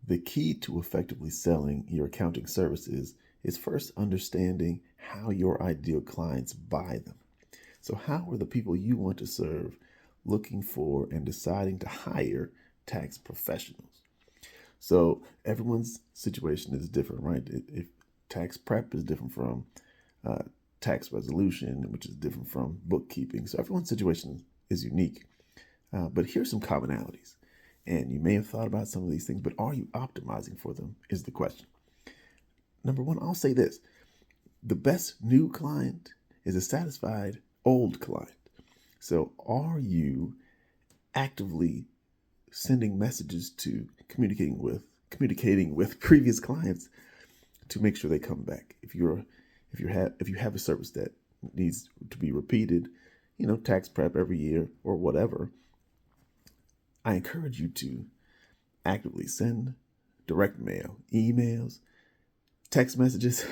The key to effectively selling your accounting services is first understanding how your ideal clients buy them. So, how are the people you want to serve looking for and deciding to hire tax professionals? So, everyone's situation is different, right? If tax prep is different from uh, tax resolution, which is different from bookkeeping. So, everyone's situation is unique. But here's some commonalities. And you may have thought about some of these things, but are you optimizing for them is the question. Number one, I'll say this. The best new client is a satisfied old client. So are you actively sending messages to communicating with previous clients to make sure they come back? If you have a service that needs to be repeated, tax prep every year or whatever, I encourage you to actively send direct mail, emails, text messages,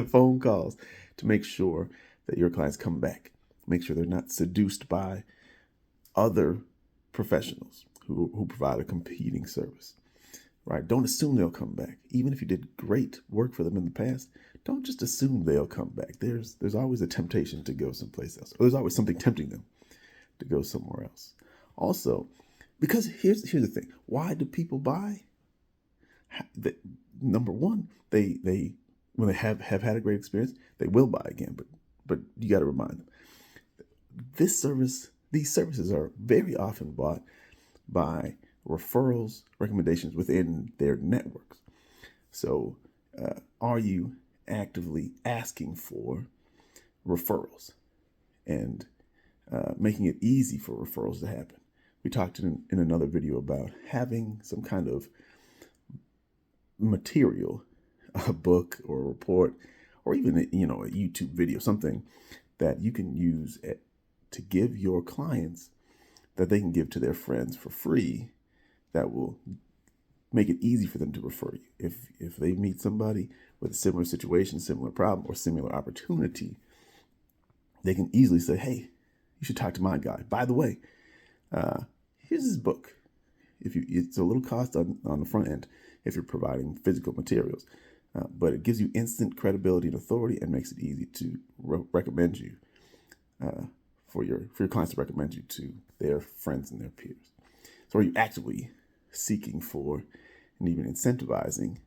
phone calls to make sure that your clients come back. Make sure they're not seduced by other professionals who provide a competing service. Right? Don't assume they'll come back. Even if you did great work for them in the past, don't just assume they'll come back. There's always a temptation to go someplace else. Or there's always something tempting them to go somewhere else. Also, because here's the thing. Why do people buy? Number one, they when they have had a great experience, they will buy again. But you got to remind them. These services are very often bought by referrals, recommendations within their networks. So, are you actively asking for referrals and making it easy for referrals to happen? We talked in another video about having some kind of material, a book or a report, or even a YouTube video, something that you can use to give your clients that they can give to their friends for free, that will make it easy for them to refer you. If they meet somebody with a similar situation, similar problem, or similar opportunity, they can easily say, hey, you should talk to my guy. By the way, here's his book. It's a little cost on the front end if you're providing physical materials, but it gives you instant credibility and authority and makes it easy to recommend you for your clients to recommend you to their friends and their peers. So are you actively seeking for and even incentivizing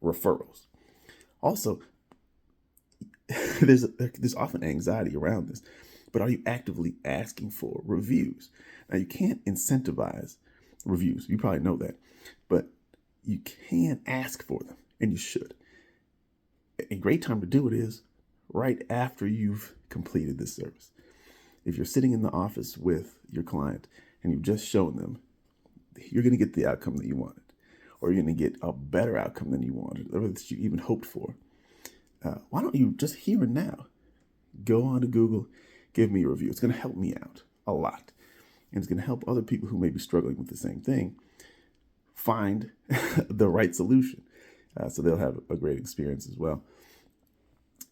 referrals? Also, there's often anxiety around this, but are you actively asking for reviews? Now, you can't incentivize reviews. You probably know that, but you can ask for them, and you should. A great time to do it is right after you've completed this service. If you're sitting in the office with your client and you've just shown them, you're going to get the outcome that you wanted, or you're going to get a better outcome than you wanted, or that you even hoped for. Why don't you just here and now go on to Google, give me a review? It's going to help me out a lot. And it's going to help other people who may be struggling with the same thing find the right solution. So they'll have a great experience as well.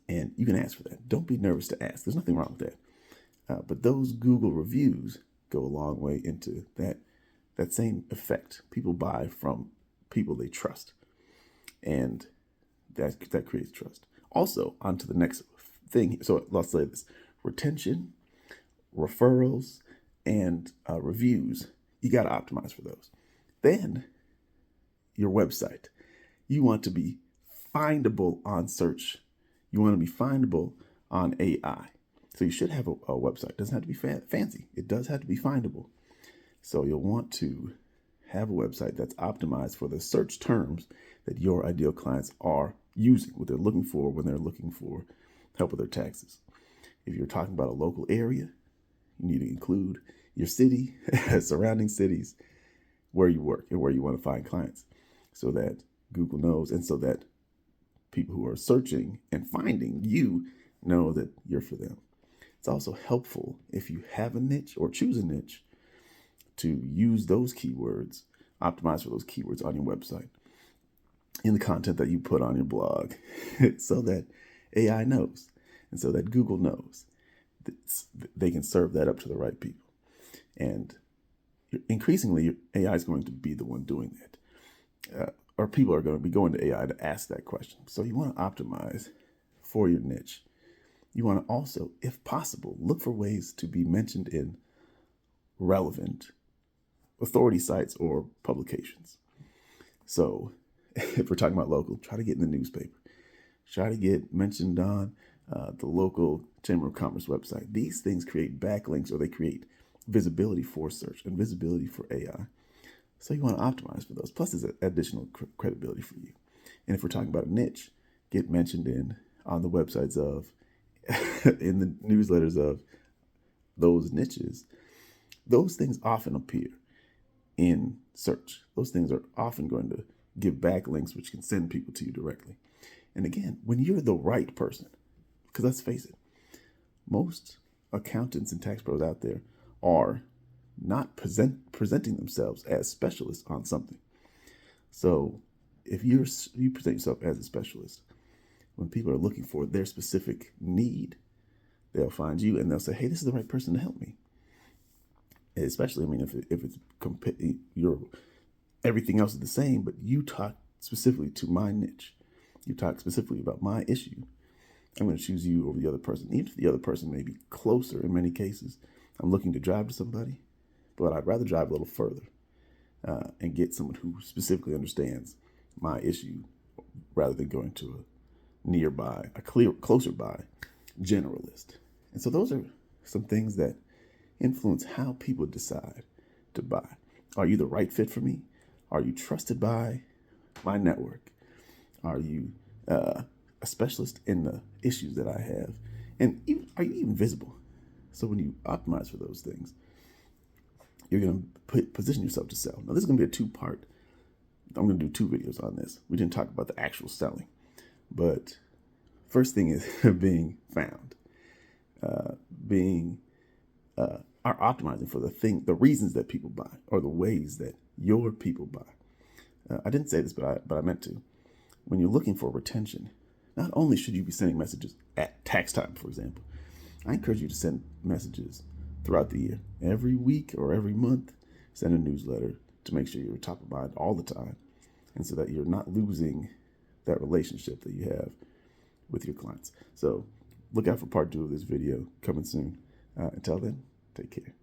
And you can ask for that. Don't be nervous to ask. There's nothing wrong with that. But those Google reviews go a long way into that same effect. People buy from people they trust. And that creates trust. Also, on to the next thing. So let's say this: retention, referrals, and reviews. You got to optimize for those. Then your website. You want to be findable on search. You want to be findable on AI. So you should have a website. It doesn't have to be fancy. It does have to be findable. So you'll want to have a website that's optimized for the search terms that your ideal clients are using, what they're looking for when they're looking for help with their taxes. If you're talking about a local area, you need to include your city, surrounding cities, where you work and where you want to find clients, so that Google knows, and so that people who are searching and finding you know that you're for them. It's also helpful if you have a niche or choose a niche to use those keywords, optimize for those keywords on your website, in the content that you put on your blog, so that AI knows, and so that Google knows that they can serve that up to the right people. And increasingly, AI is going to be the one doing that. or people are going to be going to AI to ask that question. So you want to optimize for your niche. You want to also, if possible, look for ways to be mentioned in relevant authority sites or publications. So if we're talking about local, try to get in the newspaper. Try to get mentioned on the local Chamber of Commerce website. These things create backlinks, or they create visibility for search and visibility for AI. So you want to optimize for those. Plus, there's additional credibility for you. And if we're talking about a niche, get mentioned in on the websites of, in the newsletters of those niches. Those things often appear in search. Those things are often going to give backlinks, which can send people to you directly. And again, when you're the right person, because let's face it, most accountants and tax pros out there are not presenting themselves as specialists on something. So if you present yourself as a specialist, when people are looking for their specific need, they'll find you and they'll say, hey, this is the right person to help me. Especially, I mean, if it's everything else is the same, but you talk specifically to my niche, you talk specifically about my issue, I'm going to choose you over the other person. Even if the other person may be closer in many cases, I'm looking to drive to somebody, but I'd rather drive a little further and get someone who specifically understands my issue rather than going to a closer by generalist. And so those are some things that influence how people decide to buy. Are you the right fit for me? Are you trusted by my network? Are you a specialist in the issues that I have? And are you even visible? So when you optimize for those things, you're going to position yourself to sell. Now, this is going to be a two-part. I'm going to do 2 videos on this. We didn't talk about the actual selling. But first thing is being found. Are optimizing for the reasons that people buy, or the ways that your people buy. I didn't say this, but I meant to. When you're looking for retention, not only should you be sending messages at tax time, for example, I encourage you to send messages throughout the year. Every week or every month, send a newsletter to make sure you're top of mind all the time, and so that you're not losing that relationship that you have with your clients. So look out for part 2 of this video coming soon. Until then, take care.